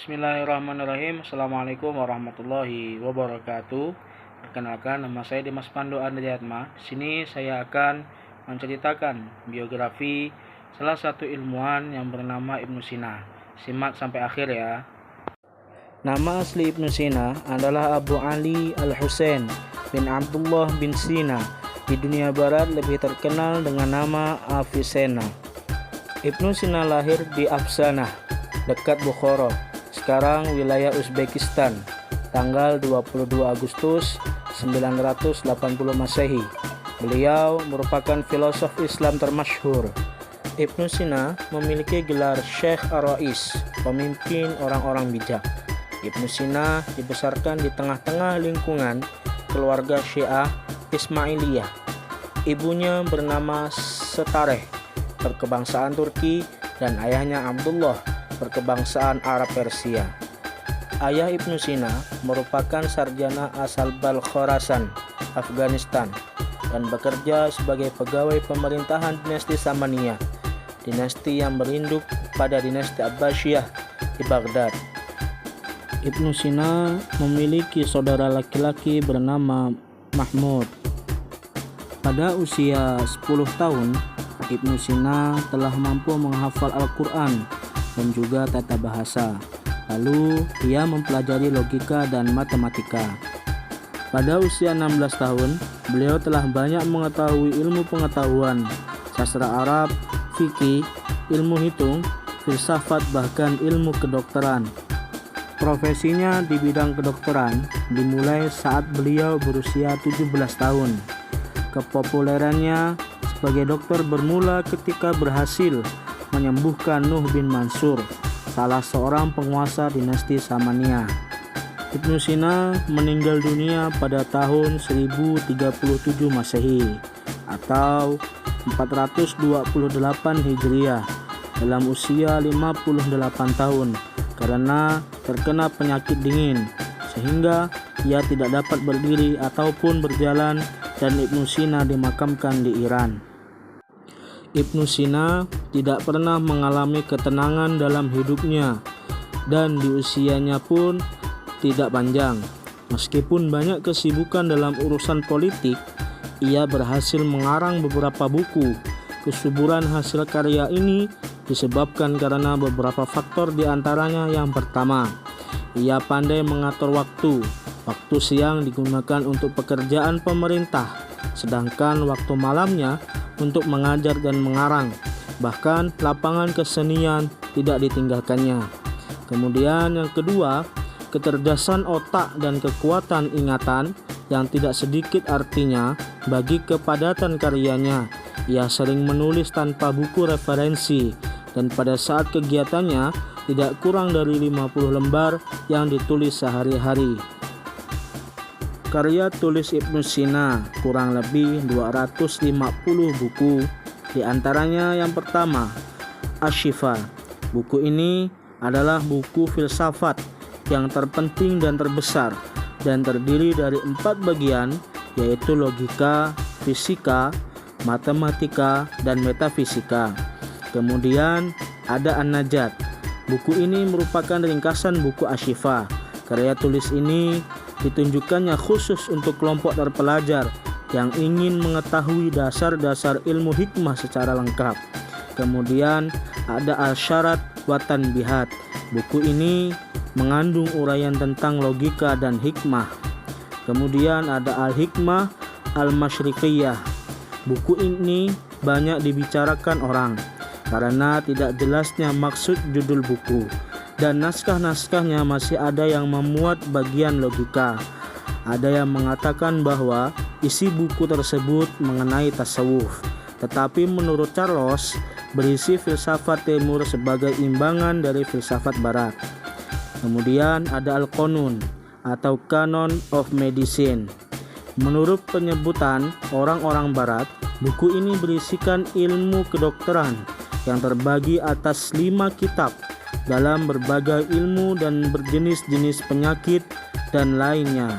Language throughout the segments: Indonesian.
Bismillahirrahmanirrahim. Assalamualaikum warahmatullahi wabarakatuh. Perkenalkan, nama saya Dimas Pandu Andriatma. Di sini saya akan menceritakan biografi salah satu ilmuwan yang bernama Ibnu Sina. Simak sampai akhir ya. Nama asli Ibnu Sina adalah Abu Ali Al-Husain bin Abdullah bin Sina. Di dunia barat lebih terkenal dengan nama Avicenna. Ibnu Sina lahir di Afsanah, dekat Bukhara, sekarang wilayah Uzbekistan, tanggal 22 Agustus 980 Masehi. Beliau merupakan filosof Islam termasyhur. Ibnu Sina memiliki gelar Syekh Ar-Rais, pemimpin orang-orang bijak. Ibnu Sina dibesarkan di tengah-tengah lingkungan keluarga Syiah Ismailiyah. Ibunya bernama Setareh, berkebangsaan Turki, dan ayahnya Abdullah, berkebangsaan Arab Persia. Ayah Ibnu Sina merupakan sarjana asal Khorasan, Afghanistan, dan bekerja sebagai pegawai pemerintahan dinasti Samaniyah, dinasti yang berinduk pada dinasti Abbasiyah di Baghdad. Ibnu Sina memiliki saudara laki-laki bernama Mahmud. Pada usia 10 tahun, Ibnu Sina telah mampu menghafal Al-Quran dan juga tata bahasa. Lalu ia mempelajari logika dan matematika. Pada usia 16 tahun, beliau telah banyak mengetahui ilmu pengetahuan, sastra Arab, fikih, ilmu hitung, filsafat, bahkan ilmu kedokteran. Profesinya di bidang kedokteran dimulai saat beliau berusia 17 tahun. Kepopulerannya sebagai dokter bermula ketika berhasil menyembuhkan Nuh bin Mansur, salah seorang penguasa dinasti Samaniyah. Ibnu Sina meninggal dunia pada tahun 1037 Masehi atau 428 Hijriah dalam usia 58 tahun karena terkena penyakit dingin, sehingga ia tidak dapat berdiri ataupun berjalan, dan Ibnu Sina dimakamkan di Iran. Ibnu Sina tidak pernah mengalami ketenangan dalam hidupnya, dan di usianya pun tidak panjang. Meskipun banyak kesibukan dalam urusan politik, ia berhasil mengarang beberapa buku. Kesuburan hasil karya ini disebabkan karena beberapa faktor, di antaranya yang pertama, ia pandai mengatur waktu. Waktu siang digunakan untuk pekerjaan pemerintah, sedangkan waktu malamnya untuk mengajar dan mengarang. Bahkan lapangan kesenian tidak ditinggalkannya. Kemudian yang kedua, kecerdasan otak dan kekuatan ingatan yang tidak sedikit artinya bagi kepadatan karyanya. Ia sering menulis tanpa buku referensi, dan pada saat kegiatannya tidak kurang dari 50 lembar yang ditulis sehari-hari. Karya tulis Ibnu Sina kurang lebih 250 buku. Di antaranya yang pertama, Asy-Syifa. Buku ini adalah buku filsafat yang terpenting dan terbesar, dan terdiri dari 4 bagian, yaitu logika, fisika, matematika, dan metafisika. Kemudian ada An-Najat. Buku ini merupakan ringkasan buku Asy-Syifa. Karya tulis ini ditunjukkannya khusus untuk kelompok terpelajar yang ingin mengetahui dasar-dasar ilmu hikmah secara lengkap. Kemudian ada Al-Syarat wa Tanbihat. Buku ini mengandung uraian tentang logika dan hikmah. Kemudian ada Al-Hikmah Al-Masyriqiyah. Buku ini banyak dibicarakan orang karena tidak jelasnya maksud judul buku, dan naskah-naskahnya masih ada yang memuat bagian logika. Ada yang mengatakan bahwa isi buku tersebut mengenai tasawuf, tetapi menurut Charles berisi filsafat timur sebagai imbangan dari filsafat barat. Kemudian ada Al-Qanun atau Canon of Medicine. Menurut penyebutan orang-orang barat, buku ini berisikan ilmu kedokteran yang terbagi atas 5 kitab dalam berbagai ilmu dan berjenis-jenis penyakit dan lainnya.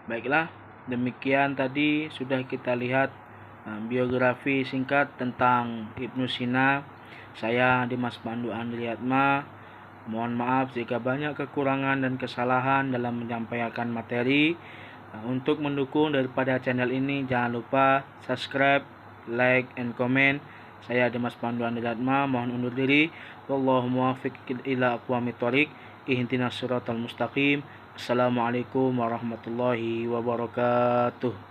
Baiklah, demikian tadi sudah kita lihat biografi singkat tentang Ibnu Sina. Saya Dimas Pandu Andriatma Mohon maaf jika banyak kekurangan dan kesalahan dalam menyampaikan materi. Untuk mendukung daripada channel ini, jangan lupa subscribe, like, and comment. Saya Dimas Pandu Andiratma, mohon undur diri. Wallahu muwaffiq ila aqwamit thoriq. Ihdinas siratal mustaqim. Assalamualaikum warahmatullahi wabarakatuh.